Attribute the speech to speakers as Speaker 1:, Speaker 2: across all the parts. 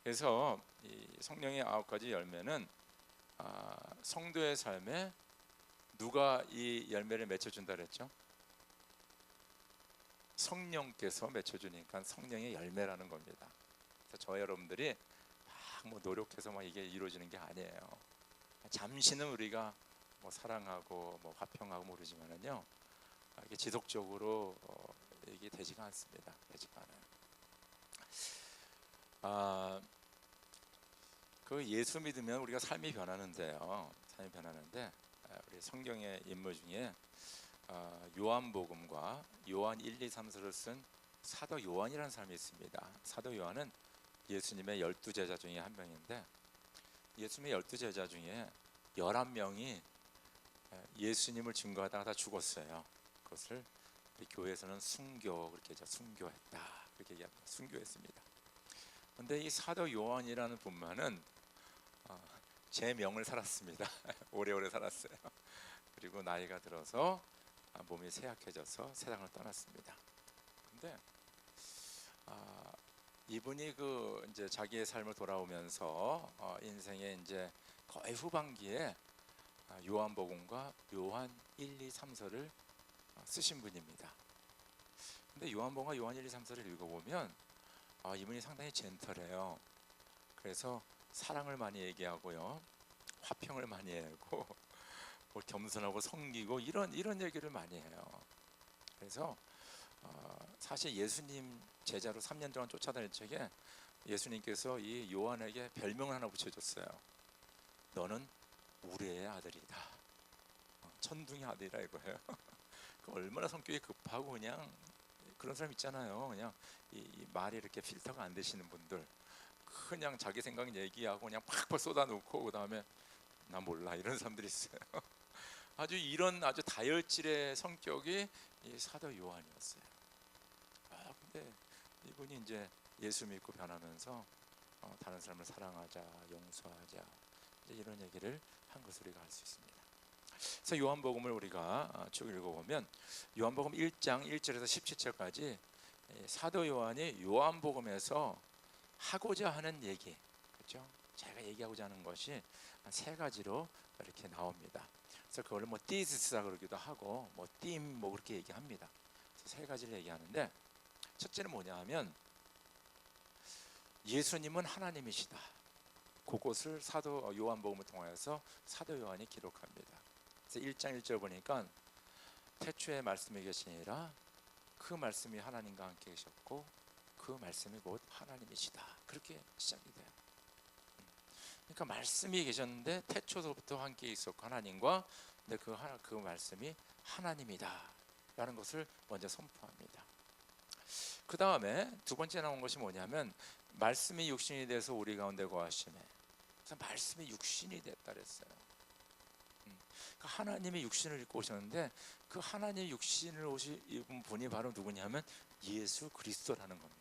Speaker 1: 그래서 이 성령의 9가지 열매는 성도의 삶에 누가 이 열매를 맺혀준다 그랬죠? 성령께서 맺혀주니까 성령의 열매라는 겁니다. 그래서 저 여러분들이 막 노력해서 이게 이루어지는 게 아니에요. 잠시는 우리가 사랑하고 화평하고 모르지만은요, 이게 지속적으로 이게 되지가 않습니다. 되지가 않아요. 그 예수 믿으면 우리가 삶이 변하는데요. 삶이 변하는데 우리 성경의 인물 중에 요한복음과 요한 1, 2, 3서를 쓴 사도 요한이라는 사람이 있습니다. 사도 요한은 예수님의 12제자 중에 한 명인데, 예수님의 12제자 중에 11명이 예수님을 증거하다가 다 죽었어요. 그것을 우리 교회에서는 순교, 그렇게 하죠. 순교했다, 그렇게 얘기합니다. 순교했습니다. 그런데 이 사도 요한이라는 분만은 제 명을 살았습니다. 오래오래 살았어요. 그리고 나이가 들어서 몸이 쇠약해져서 세상을 떠났습니다. 근데 이분이 이제 자기의 삶을 돌아오면서 인생의 이제 거의 후반기에 요한복음과 요한 1, 2, 3서를 쓰신 분입니다. 근데 요한복음과 요한 1, 2, 3서를 읽어보면 이분이 상당히 젠틀해요. 그래서 사랑을 많이 얘기하고요, 화평을 많이 하고 겸손하고 섬기고 이런 얘기를 많이 해요. 그래서 사실 예수님 제자로 3년 동안 쫓아다닐 적에 예수님께서 이 요한에게 별명을 하나 붙여줬어요. 너는 우리의 아들이다. 천둥의 아들이라 이거예요. 얼마나 성격이 급하고 그냥 그런 사람 있잖아요. 그냥 이 말이 이렇게 필터가 안 되시는 분들, 그냥 자기 생각 얘기하고 그냥 팍팍 쏟아놓고 그 다음에 나 몰라, 이런 사람들이 있어요. 아주 다혈질의 성격이 이 사도 요한이었어요. 근데 이분이 이제 예수 믿고 변하면서 다른 사람을 사랑하자, 용서하자, 이제 이런 얘기를 한 것을 우리가 알 수 있습니다. 그래서 요한복음을 우리가 쭉 읽어보면 요한복음 1장 1절에서 17절까지 사도 요한이 요한복음에서 하고자 하는 얘기, 그렇죠? 제가 얘기하고자 하는 것이 세 가지로 이렇게 나옵니다. 그래서 그걸 디스사 그러기도 하고 띠임 그렇게 얘기합니다. 그래서 세 가지를 얘기하는데, 첫째는 뭐냐 하면 예수님은 하나님이시다. 그것을 사도 요한복음을 통해서 사도 요한이 기록합니다. 그래서 1장 1절 보니까 태초에 말씀이 계시니라, 그 말씀이 하나님과 함께 계셨고 그 말씀이 곧 하나님이시다. 그렇게 시작이 돼요. 그러니까 말씀이 계셨는데 태초서부터 함께 있었고 하나님과, 근데 그 말씀이 하나님이다 라는 것을 먼저 선포합니다. 그 다음에 두 번째 나온 것이 뭐냐면 말씀이 육신이 돼서 우리 가운데 거하시매. 그래서 말씀이 육신이 됐다 그랬어요. 그러니까 하나님이 육신을 입고 오셨는데 그 하나님 육신을 입은 분이 바로 누구냐면 예수 그리스도라는 겁니다.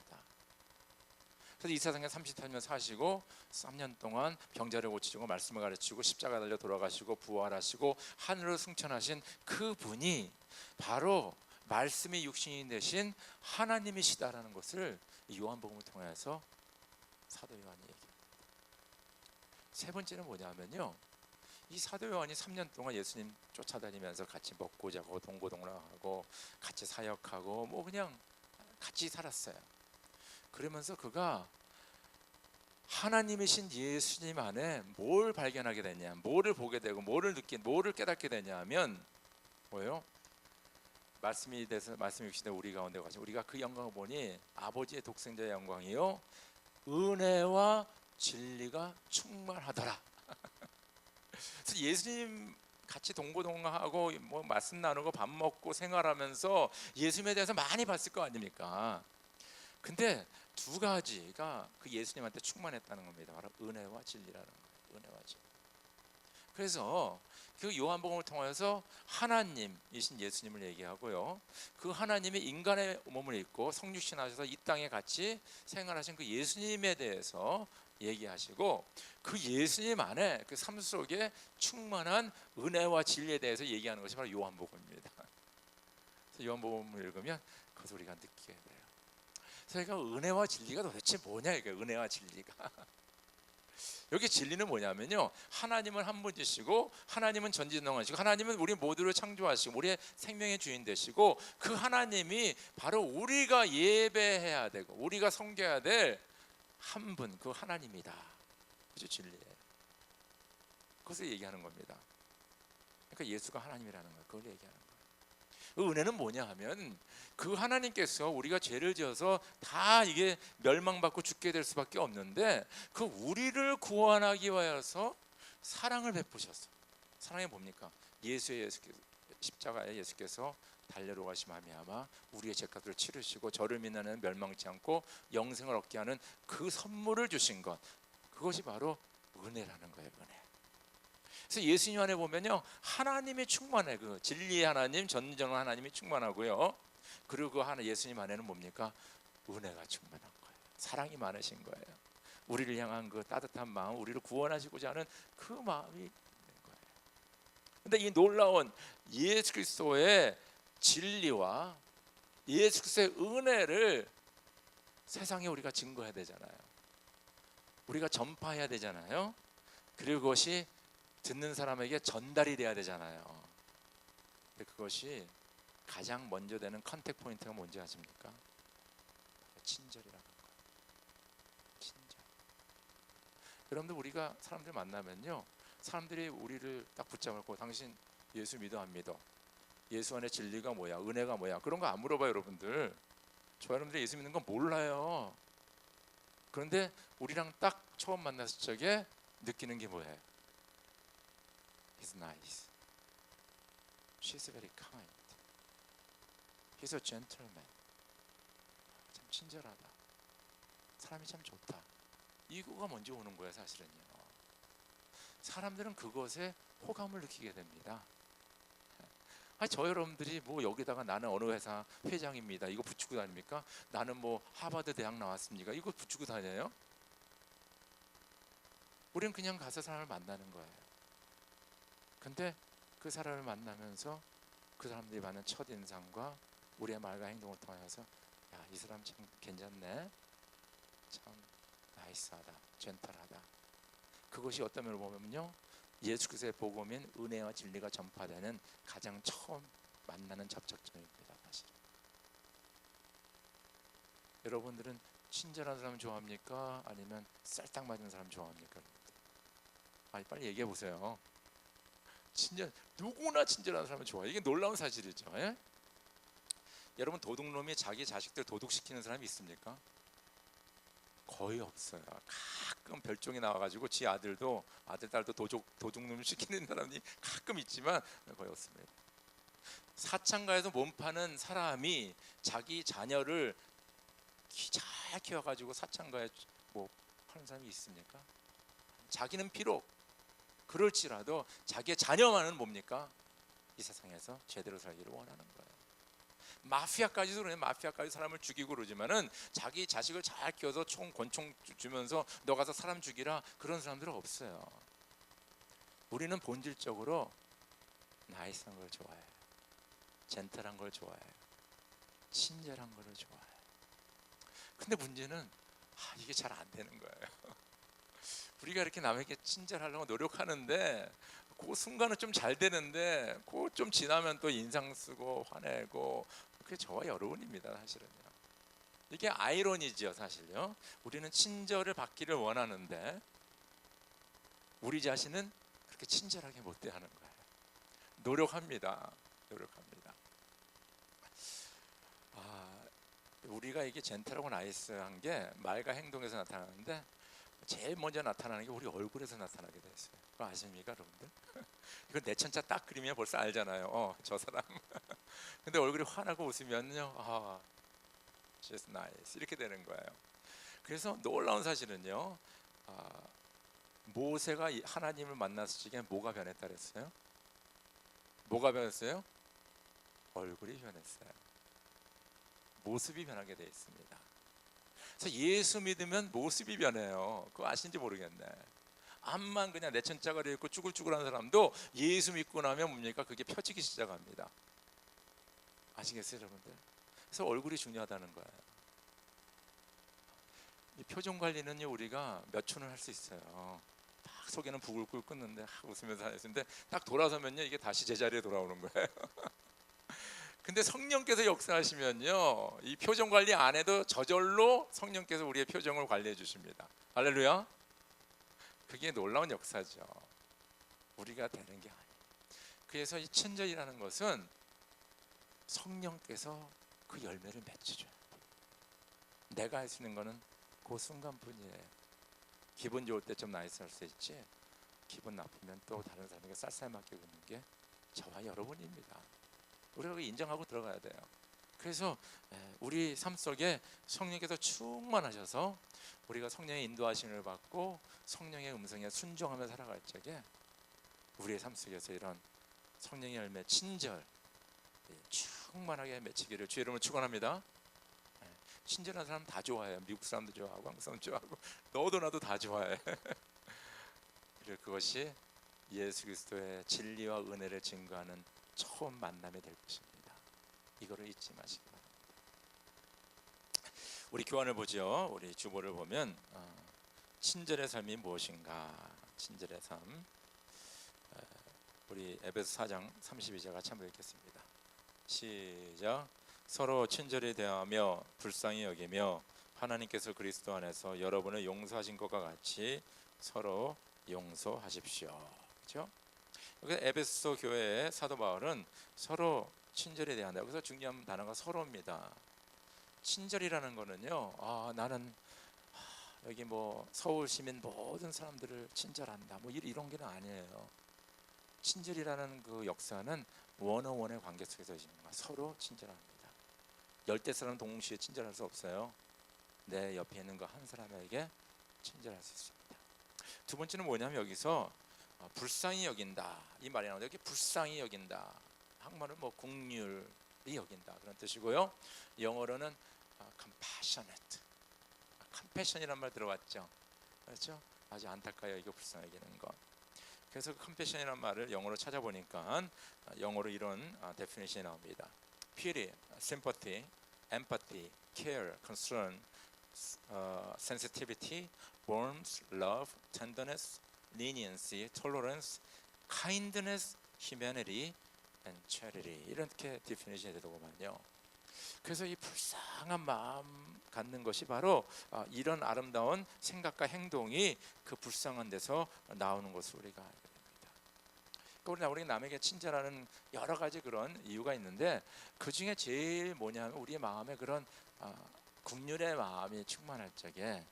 Speaker 1: 그래서 이 세상에 38년 사시고 3년 동안 병자를 고치시고 말씀을 가르치고 십자가 달려 돌아가시고 부활하시고 하늘로 승천하신 그 분이 바로 말씀이 육신이 되신 하나님이시다라는 것을 요한복음을 통해서 사도 요한이 얘기합니다. 세 번째는 뭐냐면요, 이 사도 요한이 3년 동안 예수님 쫓아다니면서 같이 먹고 자고 동고동락하고 같이 사역하고 그냥 같이 살았어요. 그러면서 그가 하나님이신 예수님 안에 뭘 발견하게 되냐, 뭐를 보게 되고 뭐를 깨닫게 되냐 하면 뭐예요? 말씀이 돼서 말씀이 육신에 우리 가운데 가시고 우리가 그 영광을 보니 아버지의 독생자의 영광이요 은혜와 진리가 충만하더라. 그래서 예수님 같이 동고동락하고 말씀 나누고 밥 먹고 생활하면서 예수님에 대해서 많이 봤을 거 아닙니까? 근데 두 가지가 그 예수님한테 충만했다는 겁니다. 바로 은혜와 진리라는 거예요. 은혜와 진리. 그래서 그 요한복음을 통해서 하나님이신 예수님을 얘기하고요, 그 하나님이 인간의 몸을 입고 성육신 하셔서 이 땅에 같이 생활하신 그 예수님에 대해서 얘기하시고, 그 예수님 안에 그 삶 속에 충만한 은혜와 진리에 대해서 얘기하는 것이 바로 요한복음입니다. 그래서 요한복음을 읽으면 그것을 우리가 느끼게 돼요. 저희가 은혜와 진리가 도대체 뭐냐, 이게 은혜와 진리가. 여기 진리는 뭐냐면요, 하나님은 한 분이시고 하나님은 전지전능하시고 하나님은 우리 모두를 창조하시고 우리의 생명의 주인 되시고, 그 하나님이 바로 우리가 예배해야 되고 우리가 섬겨야 될 한 분, 그 하나님이다. 그죠? 진리예요. 그것을 얘기하는 겁니다. 그러니까 예수가 하나님이라는 거예요. 그걸 얘기하는 거예요. 그 은혜는 뭐냐 하면, 그 하나님께서 우리가 죄를 지어서 다 이게 멸망받고 죽게 될 수밖에 없는데, 그 우리를 구원하기 위하여서 사랑을 베푸셨어. 사랑이 뭡니까? 십자가에 예수께서 달려로 가심 말미암아 우리의 죄값을 치르시고 저를 믿는 멸망치 않고 영생을 얻게 하는 그 선물을 주신 것, 그것이 바로 은혜라는 거예요. 은혜. 그래서 예수님 안에 보면요, 하나님이 충만해. 그 진리의 하나님, 전지전능한 하나님이 충만하고요. 그리고 그 하나 예수님 안에는 뭡니까? 은혜가 충만한 거예요. 사랑이 많으신 거예요. 우리를 향한 그 따뜻한 마음, 우리를 구원하시고자 하는 그 마음이 있는 거예요. 근데 이 놀라운 예수 그리스도의 진리와 예수 그리스도의 은혜를 세상에 우리가 증거해야 되잖아요. 우리가 전파해야 되잖아요. 그리고 그것이 듣는 사람에게 전달이 돼야 되잖아요. 근데 그것이 가장 먼저 되는 컨택 포인트가 뭔지 아십니까? 친절이라는 거예요. 친절. 여러분들, 우리가 사람들 만나면요, 사람들이 우리를 딱 붙잡고 당신 예수 믿어 안 믿어? 예수 안에 진리가 뭐야? 은혜가 뭐야? 그런 거 안 물어봐요. 여러분들, 저 여러분들이 예수 믿는 건 몰라요. 그런데 우리랑 딱 처음 만났을 적에 느끼는 게 뭐예요? He's nice. She's very kind. He's a gentleman. 참 친절하다. 사람이 참 좋다. 이거가 먼저 오는 거예요, 사실은요. 사람들은 그것에 호감을 느끼게 됩니다. 저 여러분들이 뭐 여기다가 나는 어느 회사 회장입니다, 이거 붙이고 다닙니까? 나는 뭐 하버드 대학 나왔습니까? 이거 붙이고 다녀요? 우리는 그냥 가서 사람을 만나는 거예요. 근데 그 사람을 만나면서 그 사람들이 받는 첫인상과 우리의 말과 행동을 통해서, 야, 이 사람 참 괜찮네, 참 나이스하다, 젠틀하다. 그것이 어떤 면을 보면요, 예수 그리스도의 복음인 은혜와 진리가 전파되는 가장 처음 만나는 접촉점입니다. 사실 여러분들은 친절한 사람 좋아합니까? 아니면 쌀딱 맞은 사람 좋아합니까? 빨리 얘기해 보세요. 누구나 친절한 사람을 좋아해요. 이게 놀라운 사실이죠. 예? 여러분, 도둑놈이 자기 자식들 도둑시키는 사람이 있습니까? 거의 없어요. 가끔 별종이 나와가지고 지 아들도 딸도 도둑놈을 시키는 사람이 가끔 있지만 거의 없습니다. 사창가에서 몸 파는 사람이 자기 자녀를 잘 키워가지고 사창가에 뭐 파는 사람이 있습니까? 자기는 비록 그럴지라도 자기의 자녀만은 뭡니까? 이 세상에서 제대로 살기를 원하는 거예요. 마피아까지도 그래요. 마피아까지 사람을 죽이고 그러지만은 자기 자식을 잘 키워서 권총 주면서 너 가서 사람 죽이라, 그런 사람들은 없어요. 우리는 본질적으로 나이스한 걸 좋아해요. 젠틀한 걸 좋아해요. 친절한 걸 좋아해요. 근데 문제는 이게 잘 안 되는 거예요. 우리가 이렇게 남에게 친절하려고 노력하는데 그 순간은 좀 잘 되는데 그 좀 지나면 또 인상 쓰고 화내고, 그게 저와 여러분입니다. 사실은요. 이게 아이러니죠. 사실요. 우리는 친절을 받기를 원하는데 우리 자신은 그렇게 친절하게 못 대하는 거예요. 노력합니다. 우리가 이게 젠틀하고 나이스한 게 말과 행동에서 나타나는데 제일 먼저 나타나는 게 우리 얼굴에서 나타나게 돼 있어요. 그거 아십니까, 여러분들? 이거 내 천자 딱 그리면 벌써 알잖아요. 저 사람. 근데 얼굴이 환하고 웃으면요, she's nice, 이렇게 되는 거예요. 그래서 놀라운 사실은요, 모세가 하나님을 만났을 적에 뭐가 변했다 그랬어요? 뭐가 변했어요? 얼굴이 변했어요. 모습이 변하게 돼 있습니다. 그래서 예수 믿으면 모습이 변해요. 그거 아시는지 모르겠네. 앞만 그냥 내천자가리 있고 쭈글쭈글한 사람도 예수 믿고 나면 뭡니까? 그게 펴지기 시작합니다. 아시겠어요, 여러분들? 그래서 얼굴이 중요하다는 거예요. 이 표정 관리는요 우리가 몇 초는 할 수 있어요. 딱 속에는 부글부글 끓는데 웃으면서 하는데 딱 돌아서면요 이게 다시 제자리에 돌아오는 거예요. 근데 성령께서 역사하시면요 이 표정 관리 안 해도 저절로 성령께서 우리의 표정을 관리해 주십니다. 할렐루야. 그게 놀라운 역사죠. 우리가 되는 게 아니에요. 그래서 이 친절이라는 것은 성령께서 그 열매를 맺혀줘요. 내가 할 수 있는 거는 그 순간뿐이에요. 기분 좋을 때 좀 나이스 할 수 있지, 기분 나쁘면 또 다른 사람에게 쌀쌀 맞게 굽는 게 저와 여러분입니다. 우리가 인정하고 들어가야 돼요. 그래서 우리 삶 속에 성령께서 충만하셔서 우리가 성령의 인도하심을 받고 성령의 음성에 순종하며 살아갈 적에 우리의 삶 속에서 이런 성령의 열매 친절 충만하게 맺히기를 주의 이름으로 축원합니다. 친절한 사람 다 좋아해요. 미국 사람도 좋아하고 한국 사람도 좋아하고 너도 나도 다 좋아해. 그리고 그것이 예수 그리스도의 진리와 은혜를 증거하는 처음 만남이 될 것입니다. 이거를 잊지 마시기 바랍니다. 우리 교환을 보죠. 우리 주보를 보면 친절의 삶이 무엇인가? 친절의 삶. 우리 에베소 4장 32절 같이 한번 읽겠습니다. 시작. 서로 친절히 대하며 불쌍히 여기며 하나님께서 그리스도 안에서 여러분을 용서하신 것과 같이 서로 용서하십시오. 그렇죠? 에베소 교회의 사도 바울은 서로 친절히 대한다. 그래서 중요한 단어가 서로입니다. 친절이라는 거는요, 나는 여기 뭐 서울 시민 모든 사람들을 친절한다. 뭐 이런 게 아니에요. 친절이라는 그 역사는 원어원의 관계 속에서 있는 거야. 서로 친절합니다. 열대 사람 동시에 친절할 수 없어요. 내 옆에 있는 거 한 사람에게 친절할 수 있습니다. 두 번째는 뭐냐면 여기서 불쌍히 여긴다 이 말이 나오는데 여기 불쌍히 여긴다 한국말은 뭐 긍휼히 여긴다 그런 뜻이고요. 영어로는 compassionate, compassion이란 말 들어봤죠? 그렇죠? 아주 안타까워 이거 불쌍히 여기는 것. 그래서 그 compassion이란 말을 영어로 찾아보니까 영어로 이런 definition이 나옵니다. pity, sympathy, empathy, care, concern, sensitivity, warmth, love, tenderness, leniency, tolerance, kindness, humanity, and charity 이렇게 디피니션이 되더구만요. 그래서 이 불쌍한 마음 갖는 것이 바로 이런 아름다운 생각과 행동이 그 불쌍한 데서 나오는 것을 우리가 알게 됩니다. 그러니까 우리 남에게 친절하는 여러 가지 그런 이유가 있는데 그 중에 제일 뭐냐면 우리의 마음에 그런 긍휼의 마음이 충만할 적에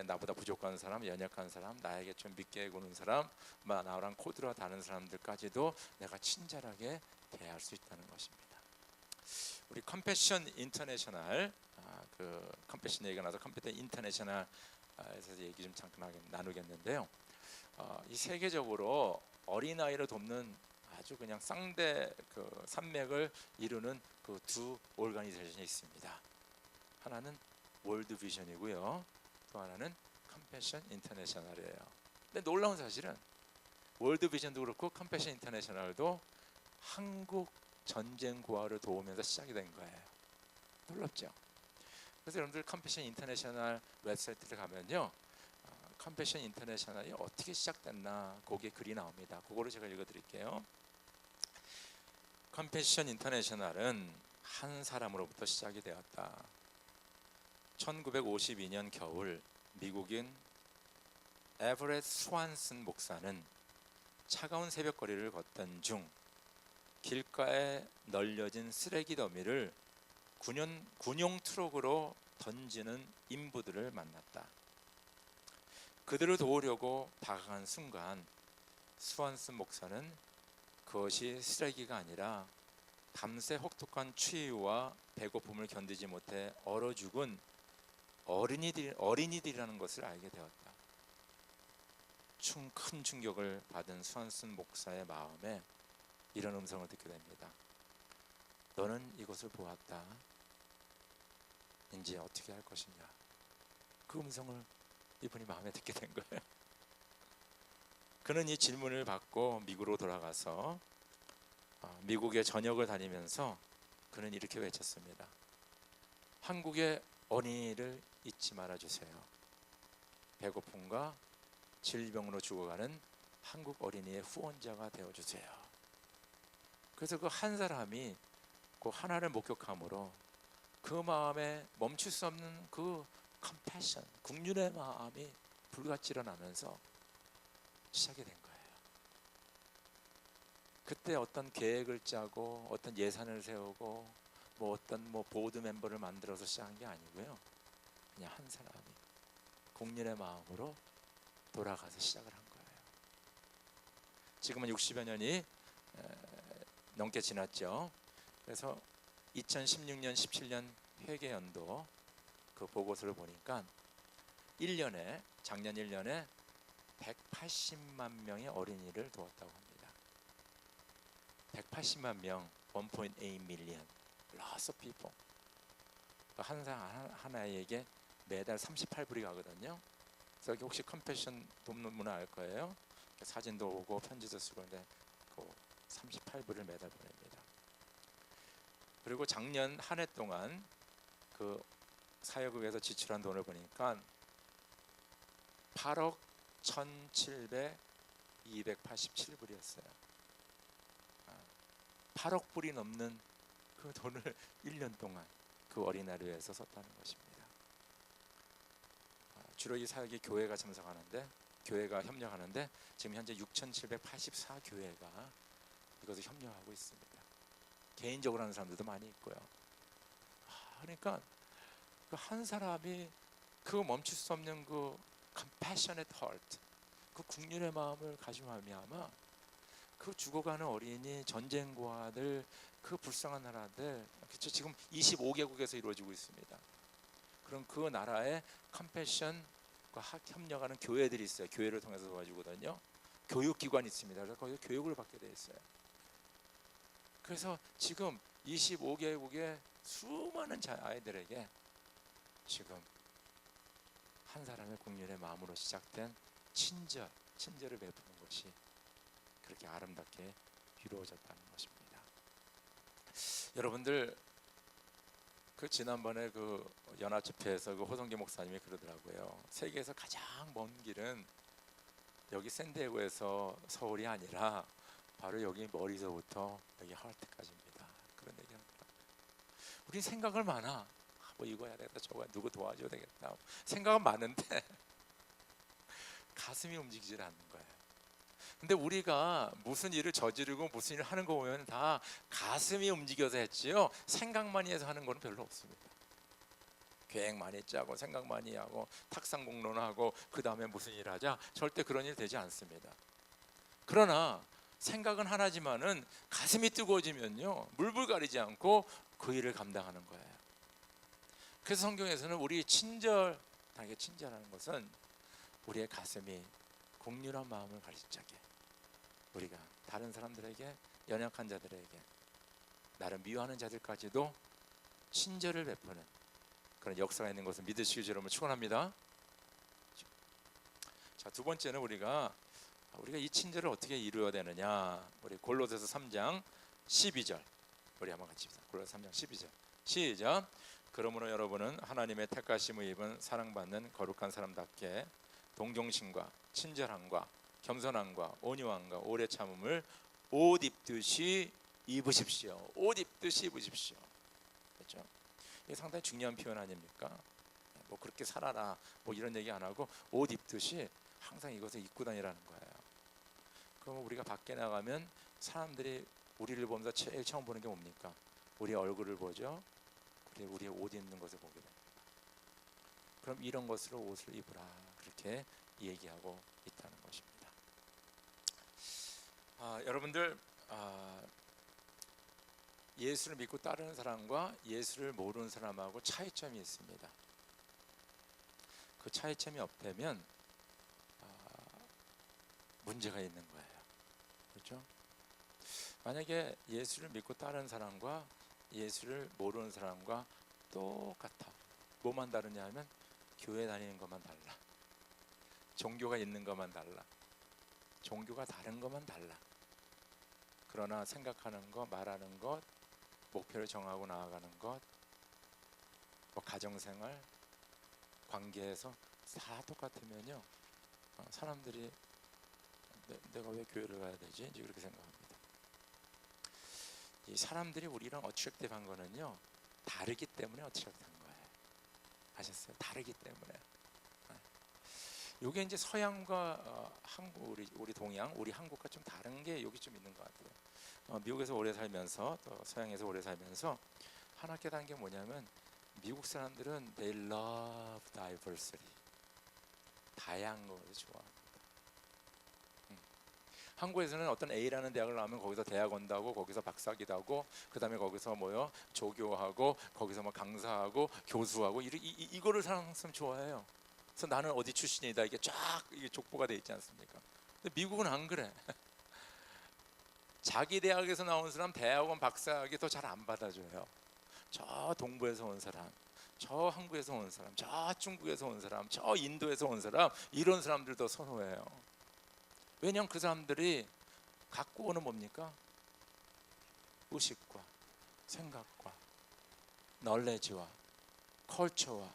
Speaker 1: 나보다 부족한 사람, 연약한 사람, 나에게 좀 믿게 구는 사람, 나랑 코드가 다른 사람들까지도 내가 친절하게 대할 수 있다는 것입니다. 우리 컴패션 인터내셔널, 그 컴패션 얘기가 나서 컴패션 인터내셔널에서 얘기 좀 잠깐 나누겠는데요. 이 세계적으로 어린아이를 돕는 아주 그냥 쌍대 그 산맥을 이루는 그 두 오르가니제이션이 있습니다. 하나는 월드 비전이고요. 또 하나는 컴패션 인터내셔널이에요. 근데 놀라운 사실은 월드 비전도 그렇고 컴패션 인터내셔널도 한국 전쟁 고아를 도우면서 시작이 된 거예요. 놀랍죠? 그래서 여러분들 컴패션 인터내셔널 웹사이트를 가면요, 컴패션 인터내셔널이 어떻게 시작됐나 거기에 글이 나옵니다. 그거를 제가 읽어드릴게요. 컴패션 인터내셔널은 한 사람으로부터 시작이 되었다. 1952년 겨울 미국인 에버렛 스완슨 목사는 차가운 새벽거리를 걷던 중 길가에 널려진 쓰레기 더미를 군용 트럭으로 던지는 인부들을 만났다. 그들을 도우려고 다가간 순간 스완슨 목사는 그것이 쓰레기가 아니라 밤새 혹독한 추위와 배고픔을 견디지 못해 얼어 죽은 어린이들이라는 것을 알게 되었다. 큰 충격을 받은 스완슨 목사의 마음에 이런 음성을 듣게 됩니다. 너는 이것을 보았다. 이제 어떻게 할 것이냐. 그 음성을 이분이 마음에 듣게 된 거예요. 그는 이 질문을 받고 미국으로 돌아가서 미국의 전역을 다니면서 그는 이렇게 외쳤습니다. 한국의 어린이를 잊지 말아 주세요. 배고픔과 질병으로 죽어가는 한국 어린이의 후원자가 되어 주세요. 그래서 그 한 사람이 그 하나를 목격함으로 그 마음에 멈출 수 없는 그 컴패션, 긍휼의 마음이 불같이 일어나면서 시작이 된 거예요. 그때 어떤 계획을 짜고 어떤 예산을 세우고 어떤 보드 멤버를 만들어서 시작한 게 아니고요. 그냥 한 사람이 긍휼의 마음으로 돌아가서 시작을 한 거예요. 지금은 60여 년이 넘게 지났죠. 그래서 2016년, 17년 회계연도 그 보고서를 보니까 1년에 작년 1년에 180만 명의 어린이를 도왔다고 합니다. 180만 명, 1.8 million, lots of people. 한 사람 하나에게 매달 38불이 가거든요. 그래서 여기 혹시 컴패션 돕는 문화 알 거예요. 사진도 오고 편지도 쓰고 근데 그 38불을 매달 보냅니다. 그리고 작년 한 해 동안 그 사역을 위해서 지출한 돈을 보니까 8억 1,787불이었어요. 8억 불이 넘는 그 돈을 1년 동안 그 어린아이를 위해서 썼다는 것입니다. 주로 이 사역이 교회가 참석하는데, 교회가 협력하는데 지금 현재 6,784교회가 이것을 협력하고 있습니다. 개인적으로 하는 사람들도 많이 있고요. 그러니까 그 한 사람이 그 멈출 수 없는 그 compassionate heart, 그 긍휼의 마음을 가지고 말미암아 그 죽어가는 어린이, 전쟁고아들, 그 불쌍한 나라들, 그렇죠? 지금 25개국에서 이루어지고 있습니다. 그럼 그 나라에 컴패션과 협력하는 교회들이 있어요. 교회를 통해서 도와주거든요. 교육기관이 있습니다. 그래서 거기서 교육을 받게 돼 있어요. 그래서 지금 25개국의 수많은 아이들에게 지금 한 사람의 긍휼의 마음으로 시작된 친절을 베푸는 것이 그렇게 아름답게 이루어졌다는 것입니다. 여러분들 그 지난번에 그 연합집회에서 그 호성기 목사님이 그러더라고요. 세계에서 가장 먼 길은 여기 샌디에고에서 서울이 아니라 바로 여기 머리서부터 여기 하얼트까지입니다. 그런 얘기 하더라고요. 우리 생각을 많아. 이거 해야 되겠다, 저거 누구 도와줘야 되겠다. 생각은 많은데 가슴이 움직이질 않는 거예요. 근데 우리가 무슨 일을 저지르고 무슨 일을 하는 거 보면 다 가슴이 움직여서 했지요. 생각만이 해서 하는 건 별로 없습니다. 계획 많이 짜고 생각 많이 하고 탁상 공론하고 그 다음에 무슨 일 하자, 절대 그런 일 되지 않습니다. 그러나 생각은 하나지만은 가슴이 뜨거워지면요 물불 가리지 않고 그 일을 감당하는 거예요. 그래서 성경에서는 우리 친절하게 친절하는 것은 우리의 가슴이 긍휼한 마음을 가지자게, 우리가 다른 사람들에게, 연약한 자들에게, 나를 미워하는 자들까지도 친절을 베푸는 그런 역사가 있는 것을 믿으시기 여러분 축원합니다. 자, 두 번째는 우리가 이 친절을 어떻게 이루어야 되느냐, 우리 골로새서 3장 12절 우리 한번 같이 봅시다. 골로새 3장 12절 시작. 그러므로 여러분은 하나님의 택하심을 입은 사랑받는 거룩한 사람답게 동정심과 친절함과 겸손함과 온유함과 오래 참음을 옷 입듯이 입으십시오. 옷 입듯이 입으십시오. 그렇죠? 이게 상당히 중요한 표현 아닙니까? 그렇게 살아라 이런 얘기 안 하고 옷 입듯이 항상 이것을 입고 다니라는 거예요. 그럼 우리가 밖에 나가면 사람들이 우리를 보면서 제일 처음 보는 게 뭡니까? 우리의 얼굴을 보죠. 그리고 우리의 옷 입는 것을 보게 됩니다. 그럼 이런 것으로 옷을 입으라, 그렇게 얘기하고 있다는 것입니다. 여러분들 예수를 믿고 따르는 사람과 예수를 모르는 사람하고 차이점이 있습니다. 그 차이점이 없다면 문제가 있는 거예요. 그렇죠? 만약에 예수를 믿고 따르는 사람과 예수를 모르는 사람과 똑같아. 뭐만 다르냐 하면 교회 다니는 것만 달라. 종교가 있는 것만 달라. 종교가 다른 것만 달라. 그러나 생각하는 것, 말하는 것, 목표를 정하고 나아가는 것, 뭐 가정생활, 관계에서 다 똑같으면요, 사람들이 내가 왜 교회를 가야 되지? 이제 그렇게 생각합니다. 이 사람들이 우리랑 어트랙티브한 거는요, 다르기 때문에 어트랙티브한 거예요. 아셨어요? 다르기 때문에. 이게 이제 서양과 한국, 우리 동양, 우리 한국과 좀 다른 게 여기 좀 있는 것 같아요. 미국에서 오래 살면서 또 서양에서 오래 살면서 하나 깨달은 게 뭐냐면, 미국 사람들은 they love diversity, 다양한 것을 좋아합니다. 한국에서는 어떤 A라는 대학을 나오면 거기서 대학원도 하고 거기서 박사기도 하고 그 다음에 거기서 뭐요, 조교하고 거기서 뭐 강사하고 교수하고 이거를 사람 좋아해요. 그래서 나는 어디 출신이다 이게 쫙 이게 족보가 돼 있지 않습니까? 근데 미국은 안 그래. 자기 대학에서 나온 사람 대학원 박사학위 더 잘 안 받아줘요. 저 동부에서 온 사람, 저 한국에서 온 사람, 저 중국에서 온 사람, 저 인도에서 온 사람, 이런 사람들 더 선호해요. 왜냐하면 그 사람들이 갖고 오는 뭡니까? 의식과 생각과 널레지와 컬처와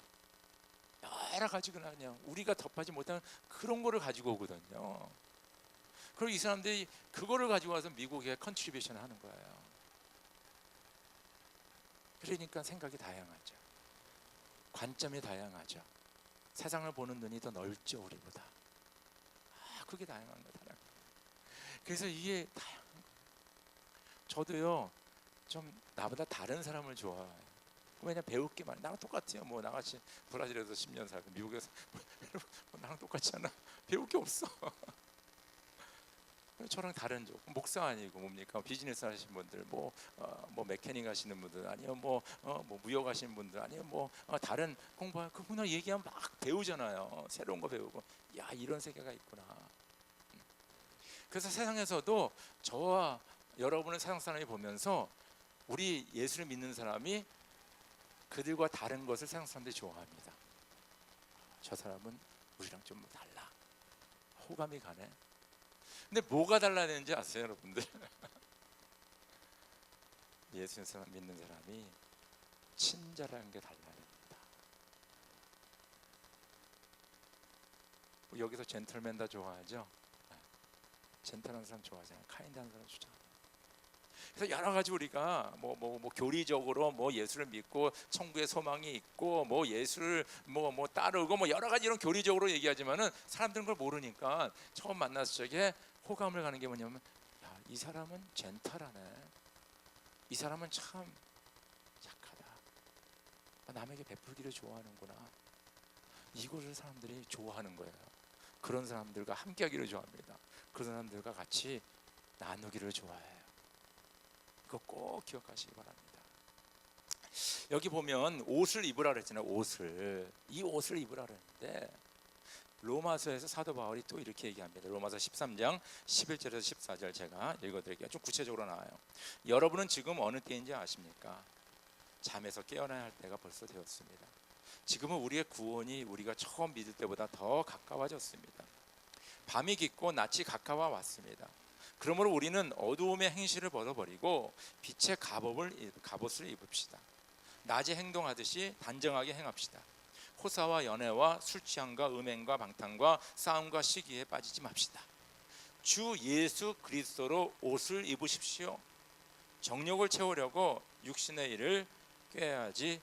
Speaker 1: 여러 가지 그냥 우리가 접하지 못하는 그런 거를 가지고 오거든요. 그리고 이 사람들이 그거를 가지고 와서 미국에 컨트리뷰션을 하는 거예요. 그러니까 생각이 다양하죠. 관점이 다양하죠. 세상을 보는 눈이 더 넓죠, 우리보다. 그게 다양한 거다. 그래서 이게 다양한 거예요. 저도요, 좀 나보다 다른 사람을 좋아해요. 왜냐, 배울 게 많아. 나랑 똑같아요. 뭐 나같이 브라질에서 10년 살고 미국에서 나랑 똑같잖아. 배울 게 없어. 저랑 다른 쪽, 목사 아니고 뭡니까, 비즈니스 하시는 분들, 뭐 메케닉 하시는 분들, 아니면 뭐 무역 하시는 분들, 아니면 뭐 다른 공부할 그분하고 얘기하면 막 배우잖아요. 새로운 거 배우고, 야, 이런 세계가 있구나. 그래서 세상에서도 저와 여러분을 세상 사람이 보면서 우리 예수를 믿는 사람이 그들과 다른 것을 세상 사람들이 좋아합니다. 저 사람은 우리랑 좀 달라. 호감이 가네. 근데 뭐가 달라야 되는지 아세요, 여러분들? 예수 믿는 사람이 친절한 게 달라야 됩니다. 여기서 젠틀맨 다 좋아하죠? 젠틀한 사람 좋아하잖아요. 카인드한 사람 좋아하잖아요. 그래서 여러 가지 우리가 뭐 교리적으로 뭐 예수를 믿고 천국의 소망이 있고 뭐 예수를 뭐 따르고 뭐 여러 가지 이런 교리적으로 얘기하지만은 사람들은 그걸 모르니까 처음 만났을 적에 호감을 가는 게 뭐냐면, 야, 이 사람은 젠틀하네. 이 사람은 참 착하다. 남에게 베풀기를 좋아하는구나. 이거를 사람들이 좋아하는 거예요. 그런 사람들과 함께하기를 좋아합니다. 그런 사람들과 같이 나누기를 좋아해요. 그거 꼭 기억하시기 바랍니다. 여기 보면 옷을 입으라 그랬잖아요. 이 옷을 입으라 그랬는데 로마서에서 사도 바울이 또 이렇게 얘기합니다. 로마서 13장 11절에서 14절 제가 읽어드릴게요. 좀 구체적으로 나와요. 여러분은 지금 어느 때인지 아십니까? 잠에서 깨어나야 할 때가 벌써 되었습니다. 지금은 우리의 구원이 우리가 처음 믿을 때보다 더 가까워졌습니다. 밤이 깊고 낮이 가까워 왔습니다. 그러므로 우리는 어두움의 행실을 벗어버리고 빛의 갑옷을 입읍시다. 낮에 행동하듯이 단정하게 행합시다. 호사와 연애와 술 취함과 음행과 방탕과 싸움과 시기에 빠지지 맙시다. 주 예수 그리스도로 옷을 입으십시오. 정욕을 채우려고 육신의 일을 꾀하지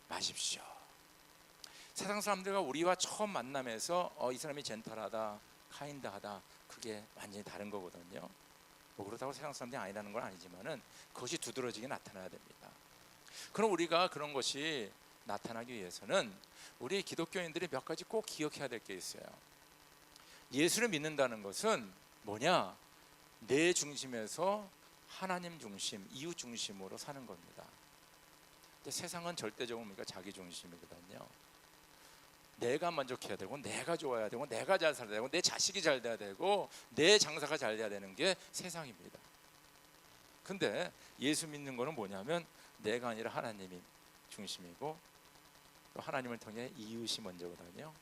Speaker 1: 마십시오. 세상 사람들과 우리와 처음 만남에서 이 사람이 젠틀하다, 카인드하다, 그게 완전히 다른 거거든요. 뭐 그렇다고 세상 사람들이 아니라는 건 아니지만은 그것이 두드러지게 나타나야 됩니다. 그럼 우리가 그런 것이 나타나기 위해서는 우리 기독교인들이 몇 가지 꼭 기억해야 될 게 있어요. 예수를 믿는다는 것은 뭐냐? 내 중심에서 하나님 중심, 이웃 중심으로 사는 겁니다. 근데 세상은 절대적으로 우리가 자기 중심이거든요. 내가 만족해야 되고, 내가 좋아야 되고, 내가 잘 살아야 되고, 내 자식이 잘 돼야 되고, 내 장사가 잘 돼야 되는 게 세상입니다. 근데 예수 믿는 거는 뭐냐면 내가 아니라 하나님이 중심이고, 또 하나님을 통해 이웃이 먼저거든요.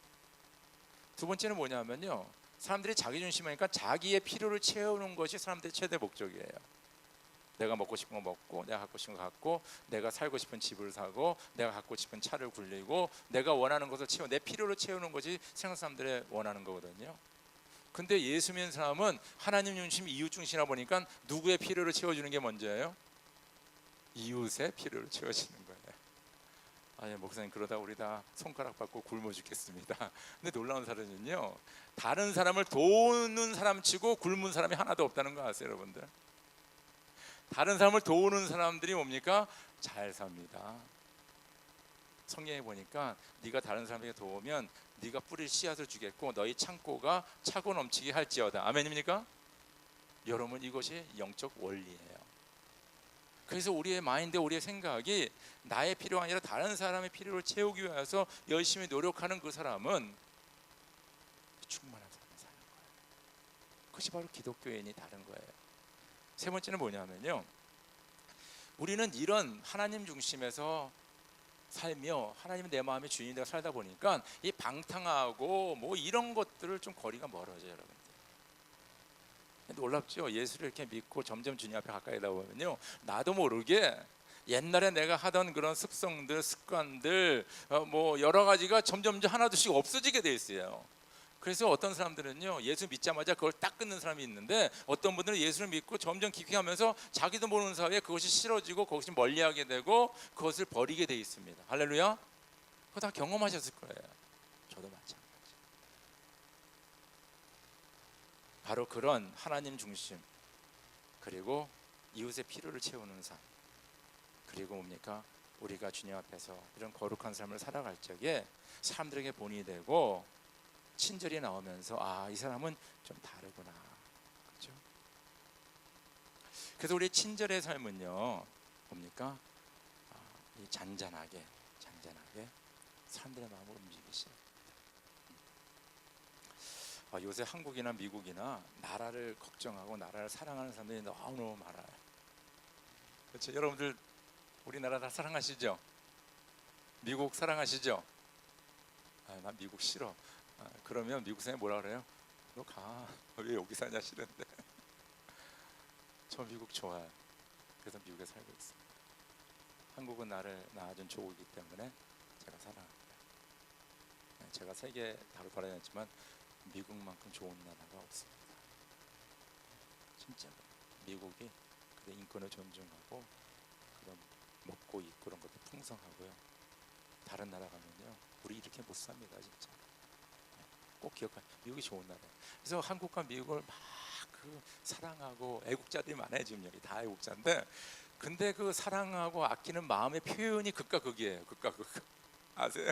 Speaker 1: 두 번째는 뭐냐면요, 사람들이 자기 중심이니까 자기의 필요를 채우는 것이 사람들의 최대 목적이에요. 내가 먹고 싶은 거 먹고, 내가 갖고 싶은 거 갖고, 내가 살고 싶은 집을 사고, 내가 갖고 싶은 차를 굴리고, 내가 원하는 것을 채워, 내 필요를 채우는 것이 세상 사람들의 원하는 거거든요. 근데 예수 믿는 사람은 하나님 중심, 이웃 중심이라 보니까 누구의 필요를 채워주는 게 먼저예요? 이웃의 필요를 채워주는 거예요. 아니 목사님, 그러다 우리 다 손가락 받고 굶어 죽겠습니다. 근데 놀라운 사실은요, 다른 사람을 도우는 사람 치고 굶은 사람이 하나도 없다는 거 아세요, 여러분들? 다른 사람을 도우는 사람들이 뭡니까? 잘 삽니다. 성경에 보니까 네가 다른 사람에게 도우면 네가 뿌릴 씨앗을 주겠고 너희 창고가 차고 넘치게 할지어다. 아멘입니까? 여러분, 이것이 영적 원리예요. 그래서 우리의 마인드, 우리의 생각이 나의 필요가 아니라 다른 사람의 필요를 채우기 위해서 열심히 노력하는 그 사람은 충만한 삶을 사는 거예요. 그것이 바로 기독교인이 다른 거예요. 세 번째는 뭐냐면요, 우리는 이런 하나님 중심에서 살며 하나님은 내 마음의 주인이 되어 살다 보니까 이 방탕하고 뭐 이런 것들을 좀 거리가 멀어져요, 여러분. 놀랍죠? 예수를 이렇게 믿고 점점 주님 앞에 가까이 가다 보면요, 나도 모르게 옛날에 내가 하던 그런 습성들, 습관들, 뭐 여러 가지가 점점 하나둘씩 없어지게 돼 있어요. 그래서 어떤 사람들은요, 예수 믿자마자 그걸 딱 끊는 사람이 있는데, 어떤 분들은 예수를 믿고 점점 깊이 하면서 자기도 모르는 사이에 그것이 싫어지고 그것이 멀리하게 되고 그것을 버리게 돼 있습니다. 할렐루야. 그거 다 경험하셨을 거예요. 저도 마찬가지. 바로 그런 하나님 중심, 그리고 이웃의 필요를 채우는 삶, 그리고 뭡니까? 우리가 주님 앞에서 이런 거룩한 삶을 살아갈 적에 사람들에게 본이 되고 친절이 나오면서 아, 이 사람은 좀 다르구나. 그렇죠? 그래서 우리 친절의 삶은요, 뭡니까? 이 잔잔하게 사람들의 마음을 움직이시죠. 요새 한국이나 미국이나 나라를 걱정하고 나라를 사랑하는 사람들이 너무너무 많아요. 그렇죠? 여러분들 우리나라 다 사랑하시죠? 미국 사랑하시죠? 나 미국 싫어. 그러면 미국 사람이 뭐라 그래요? 너 가. 왜 여기 사냐 싫은데. 저 미국 좋아요. 그래서 미국에 살고 있습니다. 한국은 나를 낳아준 조국이기 때문에 제가 사랑합니다. 제가 세계 다로 돌아다녔지만 미국만큼 좋은 나라가 없습니다. 진짜 미국이 인권을 존중하고 그런 먹고 입고 그런 것도 풍성하고요. 다른 나라 가면요, 우리 이렇게 못 삽니다, 진짜. 꼭 기억하. 미국이 좋은 나라예요. 그래서 한국과 미국을 막 사랑하고 애국자들이 많아요. 지금 여기 다 애국자인데, 근데 그 사랑하고 아끼는 마음의 표현이 극과 극이에요. 극과 극. 아세요?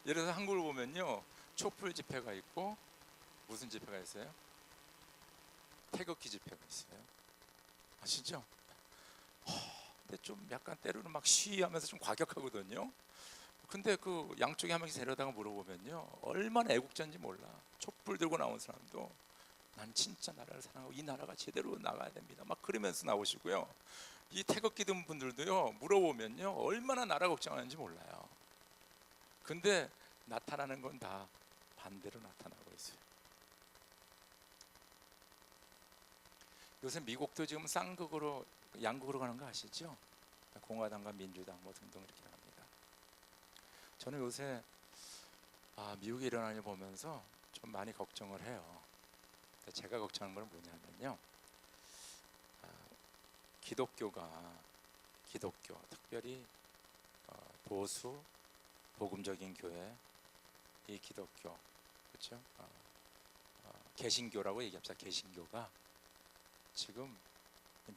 Speaker 1: 예를 들어서 한국을 보면요, 촛불 집회가 있고 무슨 집회가 있어요? 태극기 집회가 있어요. 아시죠? 근데 좀 약간 때로는 막 시위하면서 좀 과격하거든요. 근데 그 양쪽에 한 명씩 데려다가 물어보면요, 얼마나 애국자인지 몰라. 촛불 들고 나온 사람도 난 진짜 나라를 사랑하고 이 나라가 제대로 나가야 됩니다, 막 그러면서 나오시고요. 이 태극기 든 분들도요, 물어보면요, 얼마나 나라 걱정하는지 몰라요. 근데 나타나는 건 다 반대로 나타나고 있어요. 요새 미국도 지금 쌍극으로, 양극으로 가는 거 아시죠? 공화당과 민주당 뭐 등등 이렇게 합니다. 저는 요새 미국에 일어나는 일 보면서 좀 많이 걱정을 해요. 제가 걱정하는 건 뭐냐면요, 기독교, 특별히 보수 복음적인 교회, 이 기독교, 그렇죠? 개신교라고 얘기합시다. 개신교가 지금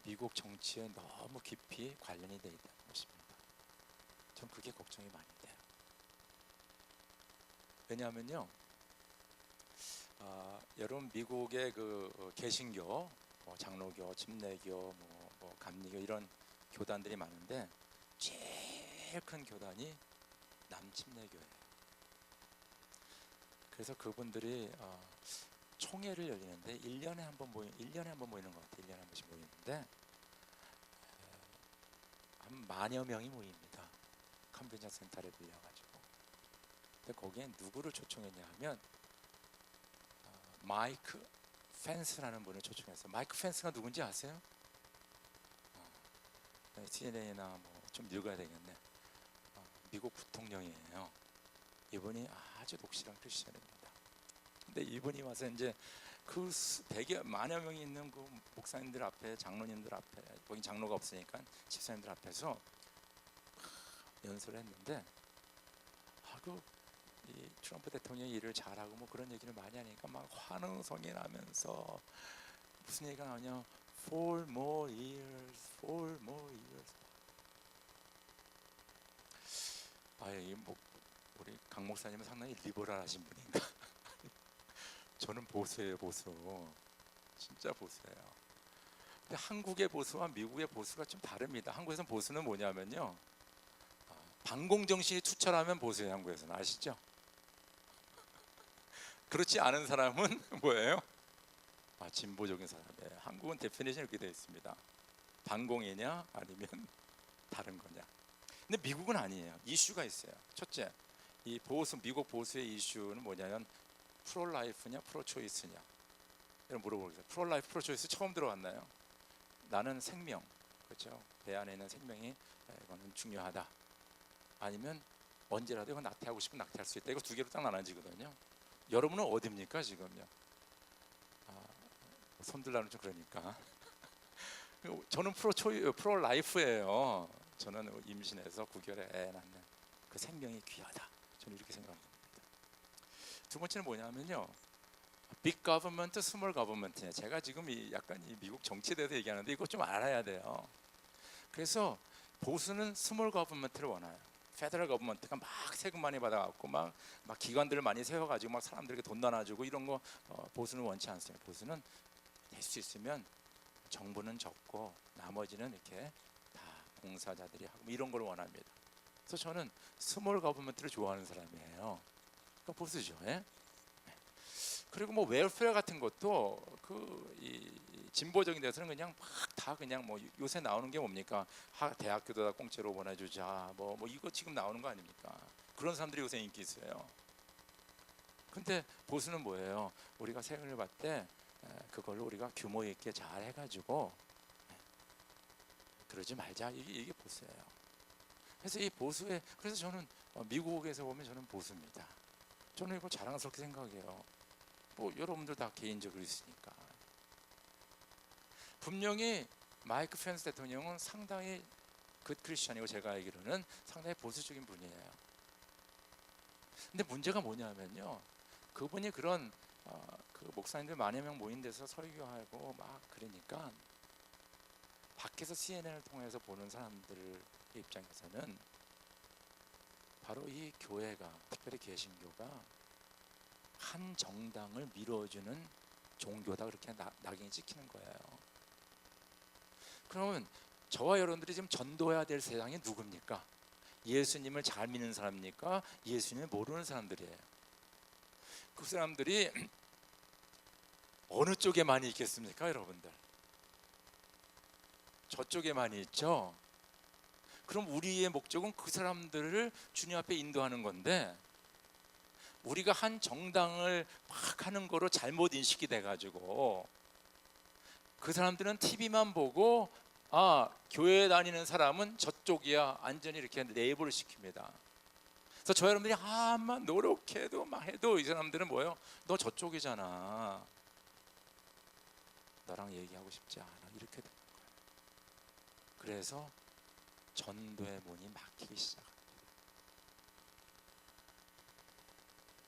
Speaker 1: 미국 정치에 너무 깊이 관련이 되어 있다는 것입니다. 전 그게 걱정이 많이 돼요. 왜냐하면요, 여러분 미국의 그 개신교, 장로교, 침례교, 뭐 감리교 이런 교단들이 많은데 제일 큰 교단이 남침례교예요. 그래서 그분들이 총회를 열리는데 1년에 한 번 모이는 것 같아요. 1년에 한 번씩 모이는데 한 10,000여 명이 모입니다. 컨벤션 센터를 빌려가지고. 근데 거기에 누구를 초청했냐 하면 마이크 펜스라는 분을 초청했어요. 마이크 펜스가 누군지 아세요? CNA나 뭐 좀 늙어야 되겠네. 미국 부통령이에요. 이분이 아주 독실한 크리스천입니다. 근데 이분이 와서 이제 그 백여 만여 명이 있는 그 목사님들 앞에, 장로님들 앞에, 거기 장로가 없으니까 집사님들 앞에서 연설을 했는데, 이 트럼프 대통령이 일을 잘하고 뭐 그런 얘기를 많이 하니까 막 환호성이 나면서 무슨 얘기가 나오냐, four more years, four more years. 우리 강 목사님은 상당히 리버럴하신 분인가? 저는 보수예요, 보수. 진짜 보수예요. 근데 한국의 보수와 미국의 보수가 좀 다릅니다. 한국에서는 보수는 뭐냐면요, 반공정신이 투철하면 보수예요. 한국에서는 아시죠? 그렇지 않은 사람은 뭐예요? 진보적인 사람이에요. 한국은 데피니션이 이렇게 되어 있습니다. 반공이냐 아니면 다른 거냐. 근데 미국은 아니에요. 이슈가 있어요. 첫째, 이 보수, 미국 보수의 이슈는 뭐냐면 프로라이프냐 프로초이스냐. 여러분 물어보겠어요. 프로라이프 프로초이스 처음 들어봤나요? 나는 생명, 그렇죠? 배 안에 있는 생명이 이거는 중요하다. 아니면 언제라도 이거 낙태하고 싶으면 낙태할 수 있다. 이거 두 개로 딱 나눠지거든요. 여러분은 어디입니까 지금요? 손들라는 좀 그러니까. 저는 프로 라이프예요. 저는 임신해서 9개월에 애 낳는 그 생명이 귀하다. 저는 이렇게 생각합니다. 두 번째는 뭐냐면요, 빅 거버먼트, 스몰 거버먼트. 제가 지금 약간 이 미국 정치에 대해서 얘기하는데 이거 좀 알아야 돼요. 그래서 보수는 스몰 거버먼트를 원해요. 페더럴 거버먼트가 막 세금 많이 받아갖고 막 기관들을 많이 세워가지고 막 사람들에게 돈 나눠주고 이런 거 보수는 원치 않습니다. 보수는 될 수 있으면 정부는 적고 나머지는 이렇게 다 봉사자들이 하고 이런 걸 원합니다. 그래서 저는 스몰 거버먼트를 좋아하는 사람이에요. 그러니까 보수죠. 예? 그리고 뭐 웰페어 같은 것도 이 진보적인 데서는 그냥 막 다 그냥 뭐 요새 나오는 게 뭡니까? 대학교도 다 공짜로 보내주자 뭐 이거 지금 나오는 거 아닙니까? 그런 사람들이 요새 인기 있어요. 근데 보수는 뭐예요? 우리가 세금을 받을 때 그걸로 우리가 규모 있게 잘 해가지고 그러지 말자. 이게 보수예요. 그래서 이 보수에, 그래서 저는 미국에서 보면 저는 보수입니다. 저는 이거 자랑스럽게 생각해요. 뭐 여러분들 다 개인적으로 있으니까. 분명히 마이크 펜스 대통령은 상당히 굿 크리스천이고 제가 알기로는 상당히 보수적인 분이에요. 근데 문제가 뭐냐면요, 그분이 그런 그 목사님들 만여 명 모인 데서 설교하고 막 그러니까 밖에서 CNN을 통해서 보는 사람들 입장에서는 바로 이 교회가, 특별히 개신교가 한 정당을 밀어주는 종교다, 그렇게 낙인이 찍히는 거예요. 그러면 저와 여러분들이 지금 전도해야 될 세상이 누굽니까? 예수님을 잘 믿는 사람입니까? 예수님을 모르는 사람들이에요. 그 사람들이 어느 쪽에 많이 있겠습니까, 여러분들? 저쪽에 많이 있죠? 그럼 우리의 목적은 그 사람들을 주님 앞에 인도하는 건데, 우리가 한 정당을 막 하는 거로 잘못 인식이 돼가지고 그 사람들은 TV만 보고 교회 다니는 사람은 저쪽이야, 완전히 이렇게 레이블을 시킵니다. 그래서 저 여러분들이 막 노력해도 막 해도 이 사람들은 뭐예요? 너 저쪽이잖아, 너랑 얘기하고 싶지 않아, 이렇게 되는 거예요. 그래서 전도의 문이 막히기 시작합니다.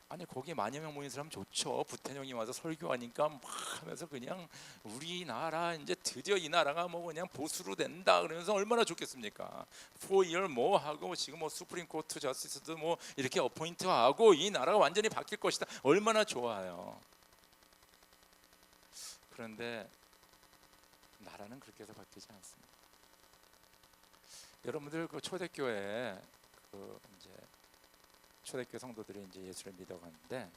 Speaker 1: 아니 거기 만여 명 모인 사람 좋죠. 부태령이 와서 설교하니까 막 하면서 그냥 우리나라 이제 드디어 이 나라가 뭐 그냥 보수로 된다 그러면서 얼마나 좋겠습니까? 4year 뭐 하고 지금 뭐 수프림 코트 저스티스도 뭐 이렇게 어포인트하고 이 나라가 완전히 바뀔 것이다. 얼마나 좋아요. 그런데 나라는 그렇게 해서 바뀌지 않습니다. 여러분들 그 초대교회 이제 초대교회 성도들이 이제 예수를 믿어가는데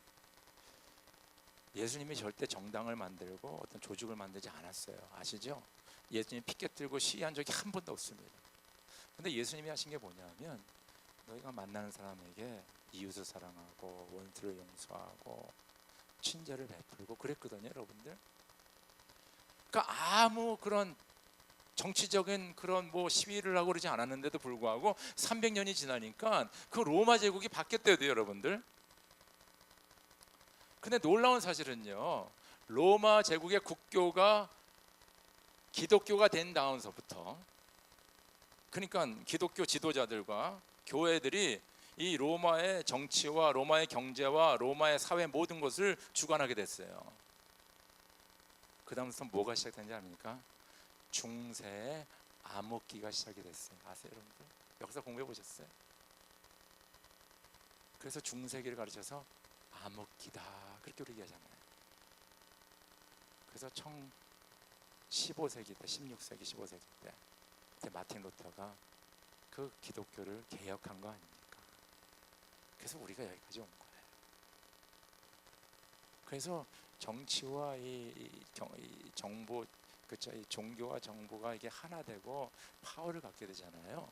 Speaker 1: 예수님이 절대 정당을 만들고 어떤 조직을 만들지 않았어요. 아시죠? 예수님이 피켓 들고 시위한 적이 한 번도 없습니다. 근데 예수님이 하신 게 뭐냐면 너희가 만나는 사람에게 이웃을 사랑하고 원수를 용서하고 친절을 베풀고 그랬거든요, 여러분들. 그러니까 아무 그런 정치적인 그런 뭐 시위를 하고 그러지 않았는데도 불구하고 300년이 지나니까 그 로마 제국이 바뀌었대요, 여러분들. 근데 놀라운 사실은요, 로마 제국의 국교가 기독교가 된 다음서부터, 그러니까 기독교 지도자들과 교회들이 이 로마의 정치와 로마의 경제와 로마의 사회 모든 것을 주관하게 됐어요. 그 다음부터 뭐가 시작된지 압니까? 중세의 암흑기가 시작이 됐어요. 아세요, 여러분들? 역사 공부해 보셨어요? 그래서 중세기를 가르쳐서 암흑기다 그렇게 우리 얘기하잖아요. 그래서 15세기 때, 16세기, 15세기 때 그때 마틴 루터가 그 기독교를 개혁한 거 아닙니까? 그래서 우리가 여기까지 온 거예요. 그래서 정치와 이 정보, 그렇죠? 이 종교와 정보가 이게 하나 되고 파워를 갖게 되잖아요.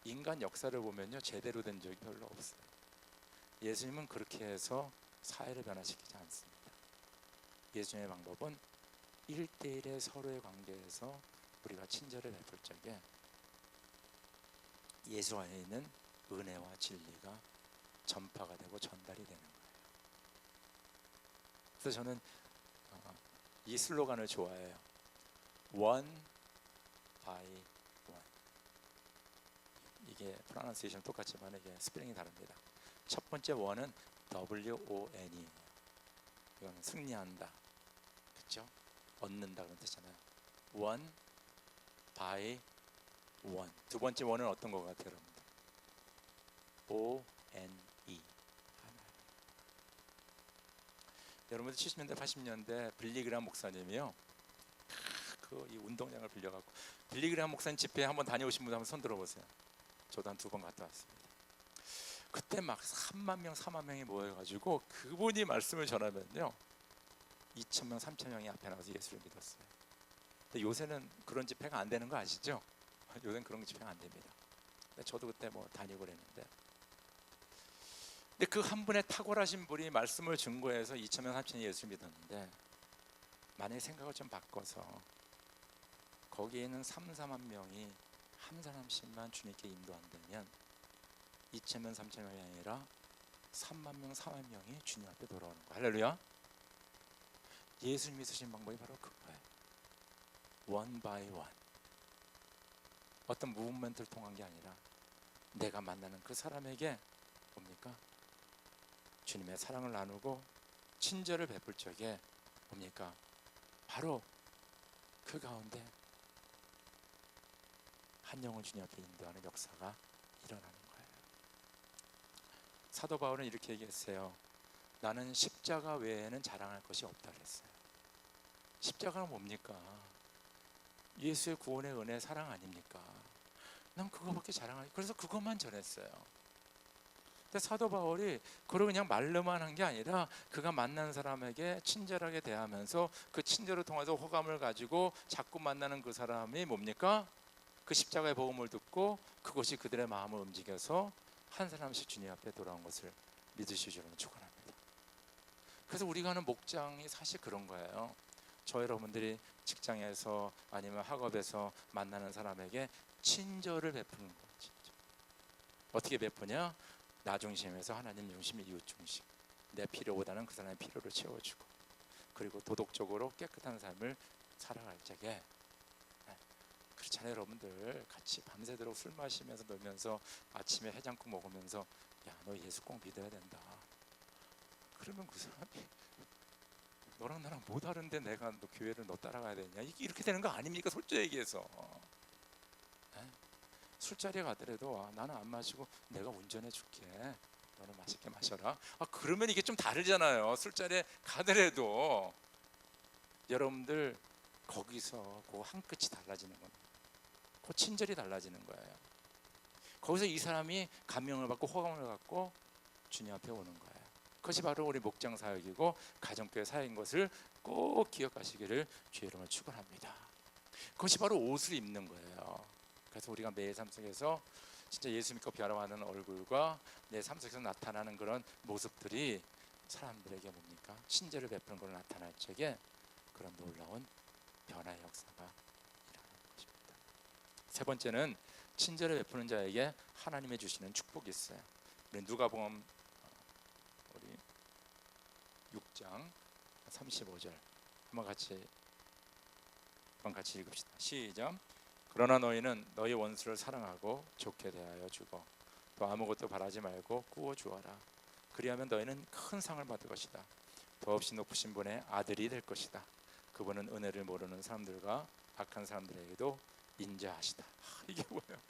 Speaker 1: 인간 역사를 보면요, 제대로 된 적이 별로 없어요. 예수님은 그렇게 해서 사회를 변화시키지 않습니다. 예수님의 방법은 1대1의 서로의 관계에서 우리가 친절을 베풀 적에 예수 안에 있는 은혜와 진리가 전파가 되고 전달이 되는 거예요. 그래서 저는 이 슬로건을 좋아해요. One by one. 이게 프로나운세이션 똑같지만 이게 스펠링이 다릅니다. 첫 번째 원은 WON이에요. 이거는 승리한다, 그렇죠? 얻는다 그런 뜻이잖아요. One by one. 두 번째 원은 어떤 것 같아요, 여러분들? ONE. 여러분들 70년대 80년대 빌리그람 목사님이요, 이 운동장을 빌려갖고 빌리그람 목사님 집회에 한번 다녀오신 분 한번 손 들어보세요. 저도 한 2번 갔다 왔습니다. 그때 막 3만 명 4만 명이 모여가지고 그분이 말씀을 전하면요 2,000명 3,000명이 앞에 나와서 예수를 믿었어요. 근데 요새는 그런 집회가 안 되는 거 아시죠? 요새는 그런 집회가 안 됩니다. 저도 그때 뭐 다니고 그랬는데, 근데 그 한 분의 탁월하신 분이 말씀을 증거해서 2,000명 3,000명이 예수를 믿었는데, 만약에 생각을 좀 바꿔서 거기에 있는 3, 4만 명이 한 사람씩만 주님께 인도 안 되면 2,000명 3,000명이 아니라 3만 명 4만 명이 주님 앞에 돌아오는 거예요. 할렐루야. 예수님이 쓰신 방법이 바로 그거예요. One by one. 어떤 무브먼트를 통한 게 아니라 내가 만나는 그 사람에게 뭡니까? 주님의 사랑을 나누고 친절을 베풀 적에 뭡니까? 바로 그 가운데 한 영혼 주님 앞에 인도하는 역사가 일어나는 거예요. 사도 바울은 이렇게 얘기했어요. 나는 십자가 외에는 자랑할 것이 없다 그랬어요. 십자가는 뭡니까? 예수의 구원의 은혜, 사랑 아닙니까? 난 그거밖에 자랑하기, 그래서 그것만 전했어요. 근데 사도 바울이 그걸 그냥 말로만 한 게 아니라 그가 만난 사람에게 친절하게 대하면서 그 친절을 통해서 호감을 가지고 자꾸 만나는 그 사람이 뭡니까? 그 십자가의 복음을 듣고 그것이 그들의 마음을 움직여서 한 사람씩 주님 앞에 돌아온 것을 믿으시기를 축원합니다. 그래서 우리가 하는 목장이 사실 그런 거예요. 저 여러분들이 직장에서 아니면 학업에서 만나는 사람에게 친절을 베푸는 거예요. 친절. 어떻게 베푸냐? 나 중심에서 하나님 중심, 이웃 중심. 내 필요보다는 그 사람의 필요를 채워주고, 그리고 도덕적으로 깨끗한 삶을 살아갈 적에, 그렇잖아요. 여러분들 같이 밤새도록 술 마시면서 놀면서 아침에 해장국 먹으면서 야, 너 예수 꼭 믿어야 된다. 그러면 그 사람이 너랑 나랑 뭐 다른데 내가 너 교회를 너 따라가야 되냐, 이렇게 되는 거 아닙니까? 솔직히 얘기해서. 술자리에 가더라도 나는 안 마시고 내가 운전해 줄게, 너는 맛있게 마셔라. 그러면 이게 좀 다르잖아요. 술자리에 가더라도 여러분들 거기서 그 한 끗이 달라지는 겁니다. 그 친절이 달라지는 거예요. 거기서 이 사람이 감명을 받고 호감을 갖고 주님 앞에 오는 거예요. 그것이 바로 우리 목장 사역이고 가정교회 사역인 것을 꼭 기억하시기를 주의 이름으로 축원합니다. 그것이 바로 옷을 입는 거예요. 그래서 우리가 매일 삶 속에서 진짜 예수 믿고 변화하는 얼굴과 내 삶 속에서 나타나는 그런 모습들이 사람들에게 뭡니까? 친절을 베푸는 걸로 나타날 적에 그런 놀라운 변화의 역사가 일어나는 거예요. 세 번째는 친절을 베푸는 자에게 하나님의 주시는 축복이 있어요. 우리 누가복음 우리 6장 35절 한번 같이 읽읍시다. 시작. 그러나 너희는 너희 원수를 사랑하고 좋게 대하여 주고 또 아무것도 바라지 말고 꾸어 주어라. 그리하면 너희는 큰 상을 받을 것이다. 더없이 높으신 분의 아들이 될 것이다. 그분은 은혜를 모르는 사람들과 악한 사람들에게도 인자하시다. 이게 뭐예요?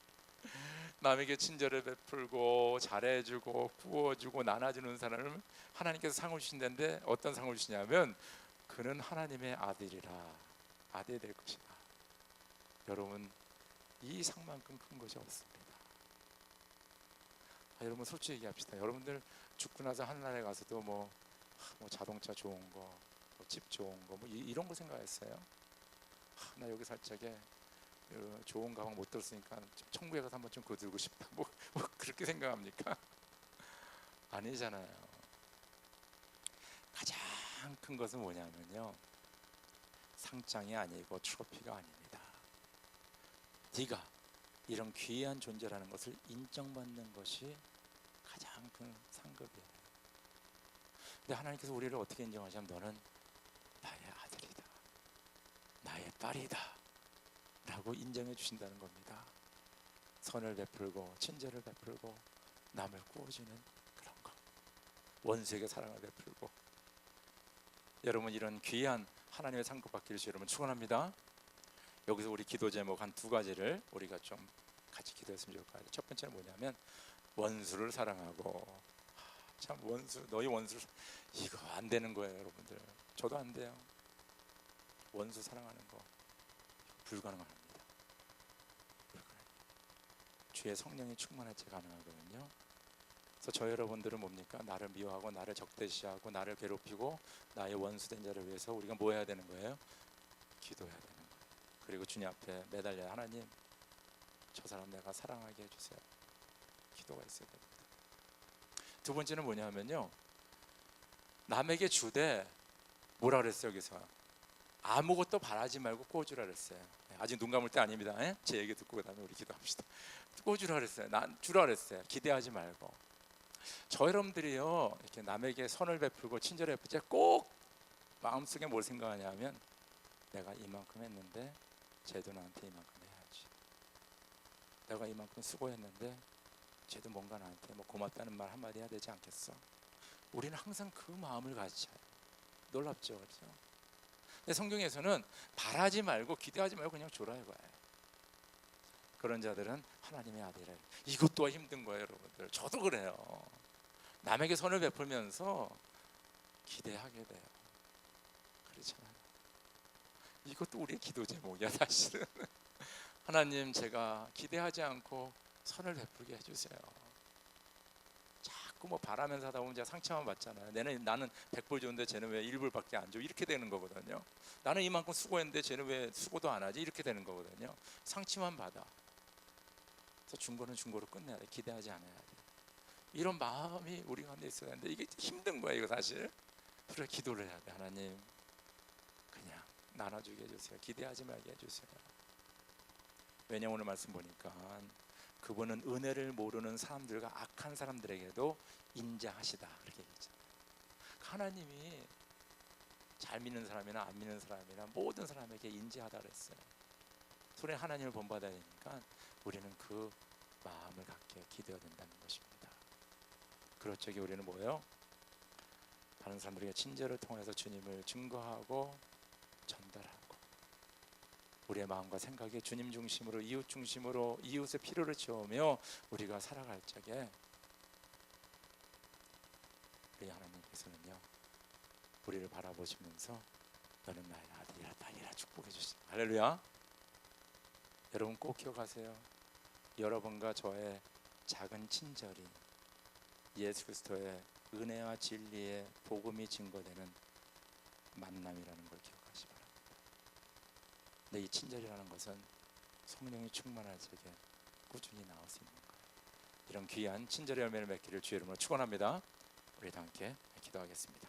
Speaker 1: 남에게 친절을 베풀고 잘해주고 구워주고 나눠주는 사람을 하나님께서 상을 주신다는데 어떤 상을 주시냐면 그는 하나님의 아들이라, 아들이 될 것이다. 여러분, 이 상만큼 큰 것이 없습니다. 여러분 솔직히 얘기합시다. 여러분들 죽고 나서 하늘나라에 가서도 뭐 자동차 좋은 거, 집 좋은 거, 이런 거 생각했어요? 나 여기 살 적에 좋은 가방 못 들었으니까 천국에 가서 한번 좀 그거 들고 싶다. 뭐 그렇게 생각합니까? 아니잖아요. 가장 큰 것은 뭐냐면요, 상장이 아니고 트로피가 아닙니다. 네가 이런 귀한 존재라는 것을 인정받는 것이 가장 큰 상급이에요. 근데 하나님께서 우리를 어떻게 인정하시냐면 너는 나의 아들이다, 나의 딸이다 라고 인정해 주신다는 겁니다. 선을 베풀고 친절을 베풀고 남을 구워주는 그런 것, 원수에게 사랑을 베풀고. 여러분, 이런 귀한 하나님의 상급 받기를 여러분 축원합니다. 여기서 우리 기도 제목 한 두 가지를 우리가 좀 같이 기도했으면 좋을 것 같아요. 첫 번째는 뭐냐면 원수를 사랑하고. 참, 너희 원수를, 이거 안 되는 거예요 여러분들. 저도 안 돼요. 원수 사랑하는 거 불가능합니다. 주의 성령이 충만할 때 가능하거든요. 그래서 저 여러분들은 뭡니까? 나를 미워하고 나를 적대시하고 나를 괴롭히고 나의 원수된 자를 위해서 우리가 뭐 해야 되는 거예요? 기도해야 되는 거예요. 그리고 주님 앞에 매달려야, 하나님 저 사람 내가 사랑하게 해주세요. 기도가 있어야 됩니다. 두 번째는 뭐냐면요, 남에게 주되 뭐라 그랬어요? 여기서 아무것도 바라지 말고 꿔주라 그랬어요. 아직 눈 감을 때 아닙니다. 제 얘기 듣고 그다음에 우리 기도합시다. 꿔주라 그랬어요. 난 주라 그랬어요. 기대하지 말고. 저 여러분들이요, 이렇게 남에게 선을 베풀고 친절을 베풀 때 꼭 마음속에 뭘 생각하냐면 내가 이만큼 했는데 쟤도 나한테 이만큼 해야지. 내가 이만큼 수고했는데 쟤도 뭔가 나한테 뭐 고맙다는 말 한마디 해야 되지 않겠어? 우리는 항상 그 마음을 가져요. 놀랍죠, 그렇죠? 근데 성경에서는 바라지 말고 기대하지 말고 그냥 줘라 이거예요. 그런 자들은 하나님의 아들이라. 이것 또한 힘든 거예요 여러분들. 저도 그래요. 남에게 선을 베풀면서 기대하게 돼요. 그렇잖아요. 이것도 우리의 기도 제목이야 사실은. 하나님, 제가 기대하지 않고 선을 베풀게 해주세요. 자꾸 뭐 바라면서 하다 보면 제가 상처만 받잖아요. 나는 100불 줬는데 쟤는 왜 1불밖에 안 줘? 이렇게 되는 거거든요. 나는 이만큼 수고했는데 쟤는 왜 수고도 안 하지? 이렇게 되는 거거든요. 상처만 받아. 그래서 준 거는 준 거로 끝내야 돼. 기대하지 않아야 돼. 이런 마음이 우리 가운데 있어야 하는데 이게 힘든 거예요, 이거 사실. 그래, 기도를 해야 돼. 하나님, 그냥 나눠주게 해주세요. 기대하지 말게 해주세요. 왜냐면 오늘 말씀 보니까 그분은 은혜를 모르는 사람들과 악한 사람들에게도 인자하시다 그렇게 얘기했잖아요. 하나님이 잘 믿는 사람이나 안 믿는 사람이나 모든 사람에게 인자하다 그랬어요. 소리 하나님을 본받아야 되니까 우리는 그 마음을 갖게 기도해야 된다는 것입니다. 그럴 적에 우리는 뭐예요? 다른 사람들에게 친절을 통해서 주님을 증거하고 전달하고 우리의 마음과 생각이 주님 중심으로, 이웃 중심으로, 이웃의 필요를 채우며 우리가 살아갈 적에 우리 하나님께서는요, 우리를 바라보시면서 너는 나의 아들이라 딸이라 축복해 주십니다. 할렐루야. 여러분 꼭 기억하세요. 여러분과 저의 작은 친절이 예수 그리스도의 은혜와 진리의 복음이 증거되는 만남이라는 걸 기억하시 바랍니다. 근데 이 친절이라는 것은 성령이 충만할 적에 꾸준히 나올 수 있는 거예요. 이런 귀한 친절의 열매를 맺기를 주의 이름으로 축원합니다. 우리 다 함께 기도하겠습니다.